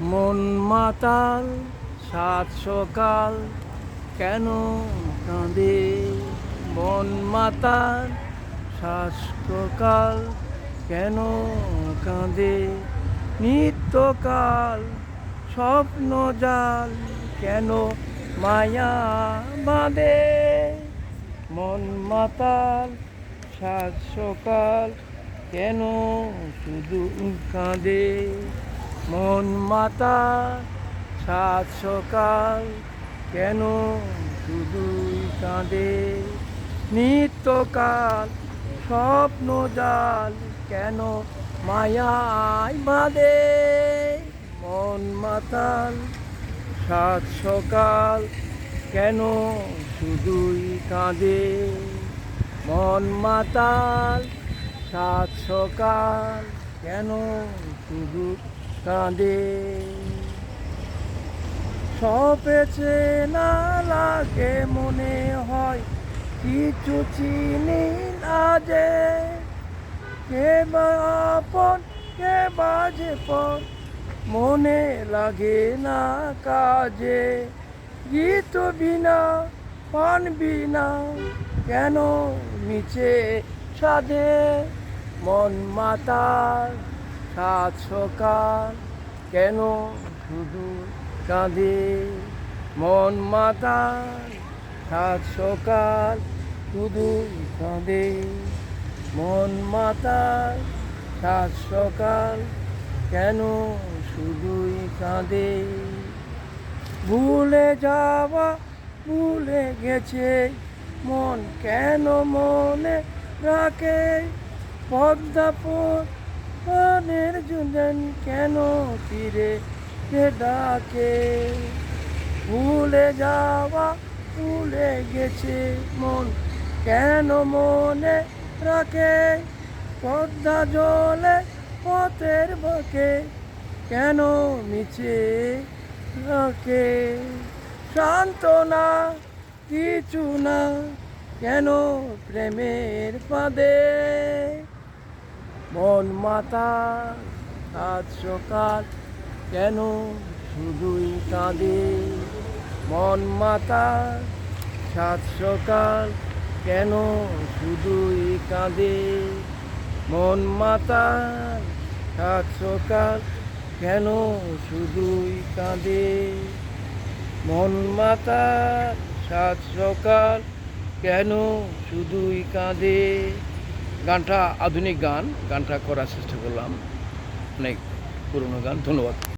মন মাতাল সাত সকাল কেন কাঁদে? মন মাতাল সাত সকাল কেন কাঁদে? নিত্যকাল স্বপ্ন জাল কেন মায়া বাঁধে? মন মাতাল সাত সকাল কেন শুধু কাঁদে? মন মাতাল সাত সকাল কেন শুধুই কাঁদে? নিত্যকাল স্বপ্ন জাল কেন মায়ায় বাঁধে? মন মাতাল সাত সকাল কেন শুধুই কাঁদে? মন মাতাল সাত সকাল কেন শুধু কাঁদে? সপেছে না লাগে মনে হয় কিছু চিনি না যে, কে বা আপন কে বাজে পর মনে লাগে না কাজে। গীত বিনা পান বিনা কেন নিচে সাধে? মন মাতাল সাত সকাল কেন শুধু কাঁদে? মন মাতাল সাত সকাল শুধু কাঁদে? মন মাতাল সাত সকাল কেন শুধুই কাঁদে? ভুলে যাওয়া ভুলে গেছে মন কেন মনে রাখে? পদ্মাপুর পানের জুলেন কেন তীরে ডাকে? ভুলে যাওয়া ভুলে গেছে মন কেন মনে রাখে? পদ্মা জলে পথের বাঁকে কেন মিছে রাখে? সান্ত্বনা কিছু না কেন প্রেমের ফাঁদে? মন মাতাল সাত সকাল কেন শুধুই কাঁদে? মন মাতাল সাত সকাল কেন শুধুই কাঁদে? মন মাতাল সাত সকাল কেন শুধুই কাঁদে? মন মাতাল সাত সকাল কেন শুধুই কাঁদে? গানটা আধুনিক গান, গানটা করার চেষ্টা করলাম, অনেক পুরনো গান। ধন্যবাদ।